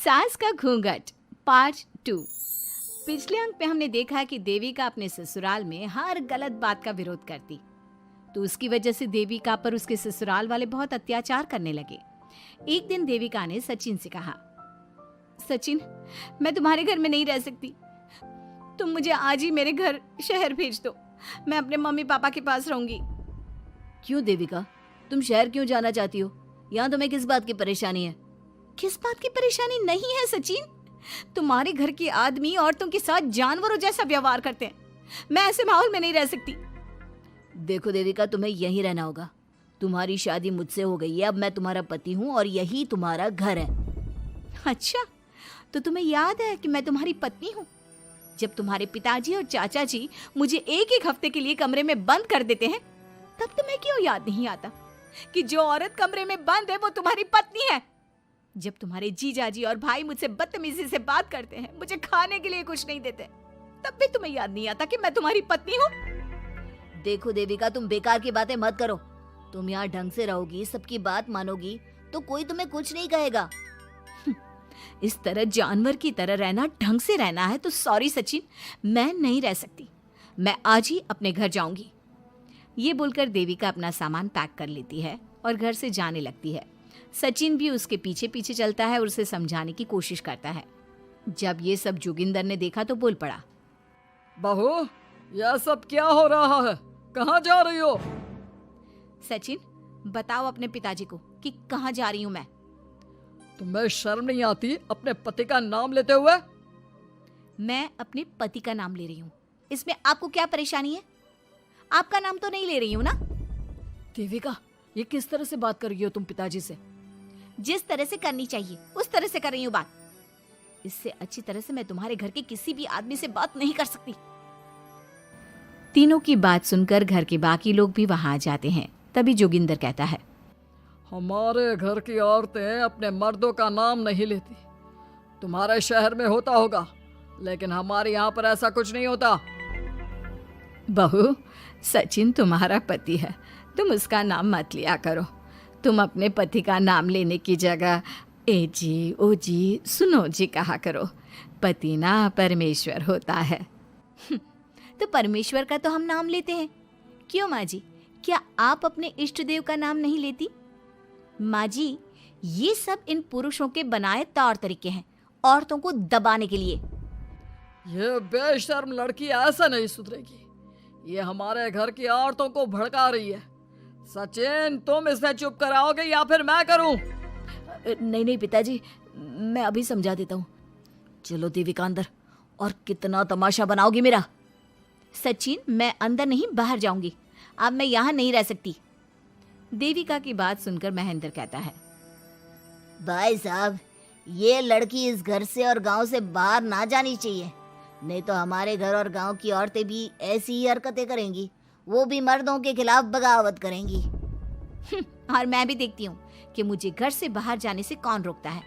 सास का घूंघट पार्ट 2। पिछले अंक में हमने देखा कि देविका अपने ससुराल में हर गलत बात का विरोध करती, तो उसकी वजह से देविका पर उसके ससुराल वाले बहुत अत्याचार करने लगे। एक दिन देविका ने सचिन से कहा, सचिन, मैं तुम्हारे घर में नहीं रह सकती, तुम मुझे आज ही मेरे घर शहर भेज दो, मैं अपने मम्मी पापा के पास रहूंगी। क्यों देविका, तुम शहर क्यों जाना चाहती हो? यहाँ तुम्हें किस बात की परेशानी है? किस बात की परेशानी नहीं है सचिन, तुम्हारे घर के आदमी औरतों के साथ जानवरों जैसा व्यवहार करते हैं, मैं ऐसे माहौल में नहीं रह सकती। देखो देविका, तुम्हें यहीं रहना होगा। तुम्हारी शादी मुझसे हो गई है, अब मैं तुम्हारा पति हूँ और यही तुम्हारा घर है। अच्छा, तो तुम्हें याद है कि मैं तुम्हारी पत्नी हूँ? जब तुम्हारे पिताजी और चाचा जी मुझे एक एक हफ्ते के लिए कमरे में बंद कर देते हैं, तब तुम्हें क्यों याद नहीं आता कि जो औरत कमरे में बंद है वो तुम्हारी पत्नी है? जब तुम्हारे जीजाजी और भाई मुझसे बदतमीजी से बात करते हैं, मुझे खाने के लिए कुछ नहीं देते, तब भी तुम्हें याद नहीं आता कि मैं तुम्हारी पत्नी हूँ? देखो देविका, तुम बेकार की बातें मत करो। तुम यहाँ ढंग से रहोगी, सबकी बात मानोगी, तो कोई तुम्हें कुछ नहीं कहेगा। इस तरह जानवर की तरह रहना, ढंग से रहना है तो सॉरी सचिन, मैं नहीं रह सकती, मैं आज ही अपने घर जाऊंगी। ये बोलकर देविका अपना सामान पैक कर लेती है और घर से जाने लगती है। सचिन भी उसके पीछे पीछे चलता है और उसे समझाने की कोशिश करता है। जब ये सब जोगिंदर ने देखा तो बोल पड़ा, बहू, यह सब क्या हो रहा है? कहाँ जा रही हो? सचिन, बताओ अपने पिताजी को कि कहाँ जा रही हूँ मैं। तुम्हें शर्म नहीं आती अपने पति का नाम लेते हुए? मैं अपने पति का नाम ले रही हूँ, इसमें आपको क्या परेशानी है? आपका नाम तो नहीं ले रही हूँ ना? देविका, ये किस तरह से बात कर रही हो तुम पिताजी से? जिस तरह से करनी चाहिए उस तरह से कर रही हूँ बात। इससे अच्छी तरह से मैं तुम्हारे घर के किसी भी आदमी से बात नहीं कर सकती। तीनों की बात सुनकर घर के बाकी लोग भी वहां आ जाते हैं। तभी जोगिंदर कहता है, हमारे घर की औरतें अपने मर्दों का नाम नहीं लेती। तुम्हारे शहर में होता होगा, लेकिन हमारे यहाँ पर ऐसा कुछ नहीं होता। बहू, सचिन तुम्हारा पति है, तुम उसका नाम मत लिया करो। तुम अपने पति का नाम लेने की जगह ए जी, ओ जी, सुनो जी कहा करो। पति ना परमेश्वर होता है। तो परमेश्वर का तो हम नाम लेते हैं। क्यों माँ जी, क्या आप अपने इष्ट देव का नाम नहीं लेती? माँ जी, ये सब इन पुरुषों के बनाए तौर तरीके हैं, औरतों को दबाने के लिए। ये बेशर्म लड़की ऐसा नहीं सुधरेगी। ये हमारे घर की औरतों को भड़का रही है। सचिन, तुम इसे चुप कराओगे या फिर मैं करूं? नहीं नहीं पिताजी, मैं अभी समझा देता हूँ। चलो देविका अंदर, और कितना तमाशा बनाओगी मेरा। सचिन, मैं अंदर नहीं बाहर जाऊंगी, अब मैं यहाँ नहीं रह सकती। देविका की बात सुनकर महेंद्र कहता है, भाई साहब, ये लड़की इस घर से और गांव से बाहर ना जानी चाहिए, नहीं तो हमारे घर और गांव की औरतें भी ऐसी ही हरकतें करेंगी, वो भी मर्दों के खिलाफ बगावत करेंगी। और मैं भी देखती हूँ कि मुझे घर से बाहर जाने से कौन रोकता है।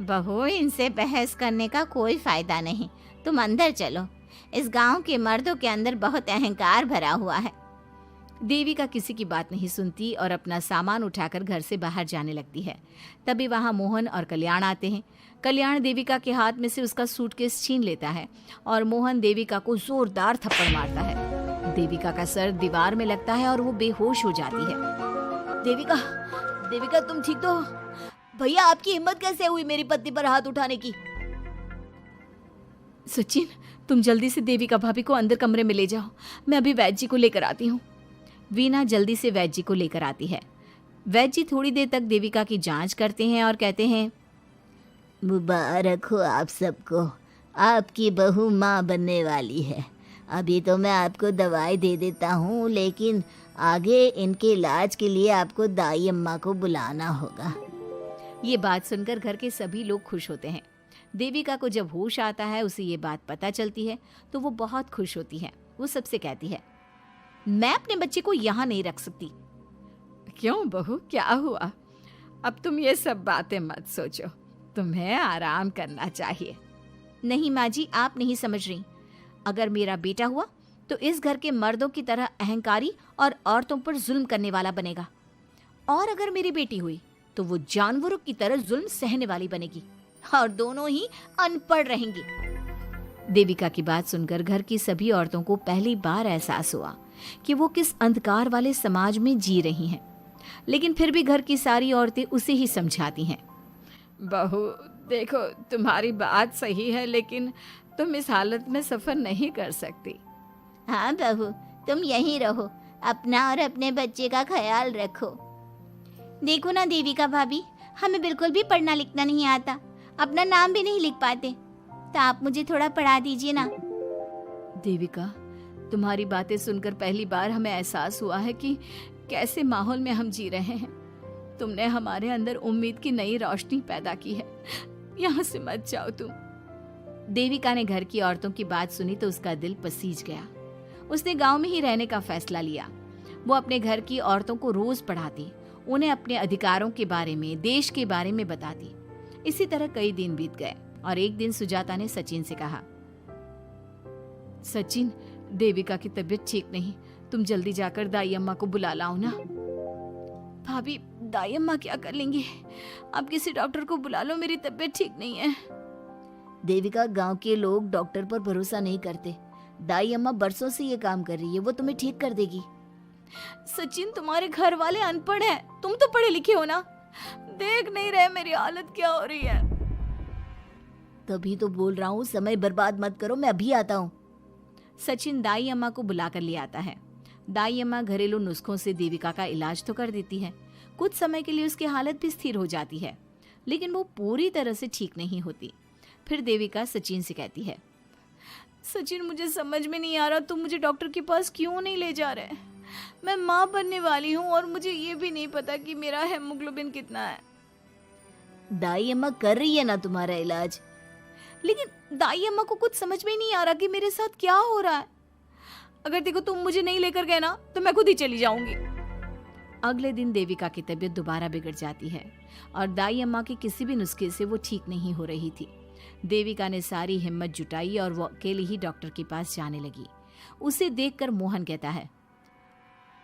बहू, इनसे बहस करने का कोई फायदा नहीं, तुम अंदर चलो। इस गांव के मर्दों के अंदर बहुत अहंकार भरा हुआ है। देविका किसी की बात नहीं सुनती और अपना सामान उठाकर घर से बाहर जाने लगती है। तभी वहां मोहन और कल्याण आते हैं। कल्याण देविका के हाथ में से उसका सूटकेस छीन लेता है और मोहन देविका को जोरदार थप्पड़ मारता है। देविका का सर दीवार में लगता है और वो बेहोश हो जाती है। देविका, देविका तुम ठीक तो हो? भैया, आपकी हिम्मत कैसे हुई मेरी पत्नी पर हाथ उठाने की? सचिन, तुम जल्दी से देविका भाभी को अंदर कमरे में ले जाओ, मैं अभी वैद्य जी को लेकर आती हूँ। वीना जल्दी से वैद्य जी को लेकर आती है। वैद्य जी थोड़ी देर तक देविका की जांच करते हैं और कहते हैं, मुबारक हो आप सबको, आपकी बहू माँ बनने वाली है। अभी तो मैं आपको दवाई दे देता हूँ, लेकिन आगे इनके इलाज के लिए आपको दाई अम्मा को बुलाना होगा। ये बात सुनकर घर के सभी लोग खुश होते हैं। देविका को जब होश आता है, उसे ये बात पता चलती है तो वो बहुत खुश होती है। वो सबसे कहती है, मैं अपने बच्चे को यहाँ नहीं रख सकती। क्यों बहू, क्या हुआ? अब तुम ये सब बातें मत सोचो, तुम्हें आराम करना चाहिए। नहीं माँ जी, आप नहीं समझ रही। अगर मेरा बेटा हुआ तो इस घर के मर्दों की तरह अहंकारी और औरतों पर जुल्म करने वाला बनेगा, और अगर मेरी बेटी हुई तो वो जानवरों की तरह जुल्म सहने वाली बनेगी और दोनों ही अनपढ़ रहेंगी। देविका की बात सुनकर घर की सभी औरतों को पहली बार एहसास हुआ कि वो किस अंधकार वाले समाज में जी रही हैं। लेकिन फिर भी घर की सारी औरतें उसे ही समझाती हैं। बहू देखो, तुम्हारी बात सही है, लेकिन तुम इस हालत में सफर नहीं कर सकती। हाँ बहू, तुम यहीं रहो, अपना और अपने बच्चे का ख्याल रखो। देखो ना देविका भाभी, हमें बिल्कुल भी पढ़ना लिखना नहीं आता, अपना नाम भी नहीं लिख पाते, तो आप मुझे थोड़ा पढ़ा दीजिए ना। देविका, तुम्हारी बातें सुनकर पहली बार हमें एहसास हुआ है कि कैसे माहौल में हम जी रहे हैं। तुमने हमारे अंदर उम्मीद की नई रोशनी पैदा की है। यहाँ से मत जाओ तुम। देविका ने घर की औरतों की बात सुनी तो उसका दिल पसीज गया। उसने गांव में ही रहने का फैसला लिया। वो अपने घर की औरतों को रोज पढ़ाती, उन्हें अपने अधिकारों के बारे में, देश के बारे में बताती। इसी तरह कई दिन बीत गए और एक दिन सुजाता ने सचिन से कहा, सचिन, देविका की तबीयत ठीक नहीं, तुम जल्दी जाकर दाई अम्मा को बुला लाओ ना। भाभी, दाई अम्मा क्या कर लेंगी? आप किसी डॉक्टर को बुला लो, मेरी तबीयत ठीक नहीं है। देविका, गांव के लोग डॉक्टर पर भरोसा नहीं करते। दाई अम्मा बरसों से ये काम कर रही है, वो तुम्हें ठीक कर देगी। सचिन, तुम्हारे घर वाले अनपढ़ हैं, तुम तो पढ़े लिखे हो ना, देख नहीं रहे मेरी हालत क्या हो रही है। तभी तो बोल रहा हूँ, समय बर्बाद मत करो, मैं अभी आता हूँ। सचिन दाई अम्मा को बुलाकर ले आता है। दाई अम्मा घरेलू नुस्खों से देविका का इलाज तो कर देती है। कुछ समय के लिए उसकी हालत भी स्थिर हो जाती है, लेकिन वो पूरी तरह से ठीक नहीं होती। फिर देविका सचिन से कहती है, सचिन, मुझे समझ में नहीं आ रहा, तुम मुझे डॉक्टर के पास क्यों नहीं ले जा रहे? मैं माँ बनने वाली हूँ और मुझे ये भी नहीं पता कि मेरा हेमोग्लोबिन कितना है। दाई अम्मा कर रही है ना तुम्हारा इलाज। लेकिन दाई अम्मा को कुछ समझ में ही नहीं आ रहा कि मेरे साथ क्या हो रहा है। अगर देखो तुम मुझे नहीं लेकर गए ना, तो मैं खुद ही चली जाऊंगी। अगले दिन देविका की तबीयत दोबारा बिगड़ जाती है और दाई अम्मा के किसी भी नुस्खे से वो ठीक नहीं हो रही थी। देविका ने सारी हिम्मत जुटाई और वो अकेले ही डॉक्टर के पास जाने लगी। उसे देखकर मोहन कहता है,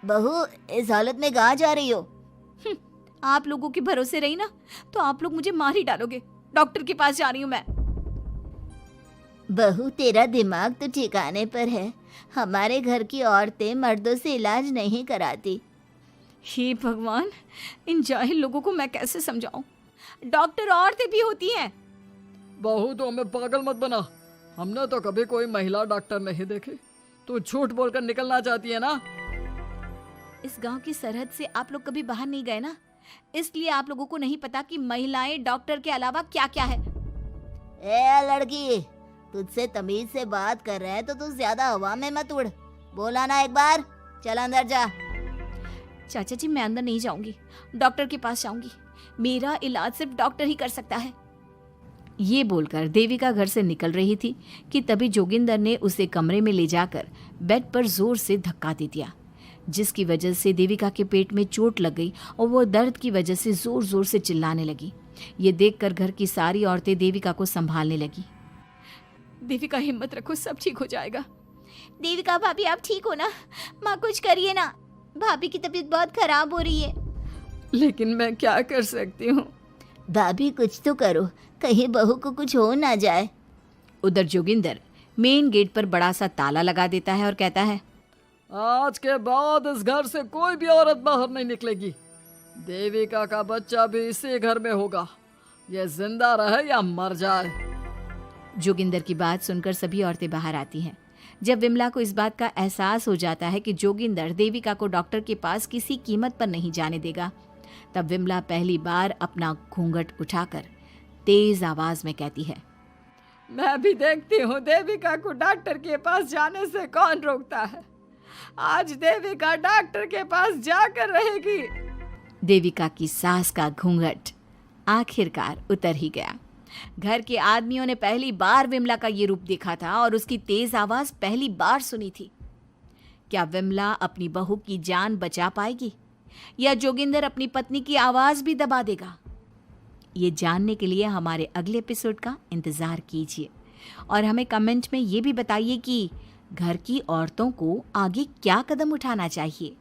बहू, इस हालत में कहाँ जा रही हो? आप लोगों के भरोसे रही ना तो आप लोग मुझे मार ही डालोगे। डॉक्टर के पास जा रही हूँ मैं। बहू, तेरा दिमाग तो ठिकाने पर है। हमारे घर की औरतें मर्दों से इलाज नहीं कराती। हे भगवान, इन जाहिल लोगों को मैं कैसे समझाऊं? डॉक्टर औरतें भी होती हैं। बहू, तो हमें पागल मत बना, हमने तो कभी कोई महिला डॉक्टर नहीं देखी। तू झूठ बोलकर निकलना चाहती है ना? इस गांव की सरहद से आप लोग कभी बाहर नहीं गए ना, इसलिए आप लोगों को नहीं पता कि महिलाएं डॉक्टर के अलावा क्या क्या है। ए लड़की, तुझसे तमीज से बात कर रहे हैं तो तू ज्यादा हवा में मत उड़। बोला ना एक बार, चल अंदर जा। चाचा जी, मैं अंदर नहीं जाऊंगी, डॉक्टर के पास जाऊंगी। मेरा इलाज सिर्फ डॉक्टर ही कर सकता है। ये बोलकर देविका घर से निकल रही थी कि तभी जोगिंदर ने उसे कमरे में ले जाकर बेड पर जोर से धक्का दे दिया, जिसकी वजह से देविका के पेट में चोट लग गई और वो दर्द की वजह से जोर जोर से चिल्लाने लगी। ये देखकर घर की सारी औरतें देविका को संभालने लगी। देविका, हिम्मत रखो, सब ठीक हो जाएगा। देविका भाभी, आप ठीक हो ना? माँ, कुछ करिए ना, भाभी की तबीयत बहुत खराब हो रही है। लेकिन मैं क्या कर सकती हूँ? भाभी, कुछ तो करो, कहीं बहू को कुछ हो ना जाए। उधर जोगिंदर मेन गेट पर बड़ा सा ताला लगा देता है और कहता है, आज के बाद इस घर से कोई भी औरत बाहर नहीं निकलेगी। देविका का बच्चा भी इसी घर में होगा, ये जिंदा रहे या मर जाए। जोगिंदर की बात सुनकर सभी औरतें बाहर आती हैं। जब विमला को इस बात का एहसास हो जाता है कि जोगिंदर देविका को डॉक्टर के पास किसी कीमत पर नहीं जाने देगा, तब विमला पहली बार अपना घूंघट उठाकर तेज आवाज में कहती है, मैं भी देखती हूँ देविका को डॉक्टर के पास जाने से कौन रोकता है। आज देविका डॉक्टर के पास जाकर रहेगी। देविका की सास का घूंघट आखिरकार उतर ही गया। घर के आदमियों ने पहली बार विमला का ये रूप देखा था और उसकी तेज आवाज पहली बार सुनी थी। क्या विमला अपनी बहू की जान बचा पाएगी या जोगिंदर अपनी पत्नी की आवाज भी दबा देगा? ये जानने के लिए हमारे अगले एपिसोड का इंतजार कीजिए और हमें कमेंट में ये भी बताइए कि घर की औरतों को आगे क्या कदम उठाना चाहिए।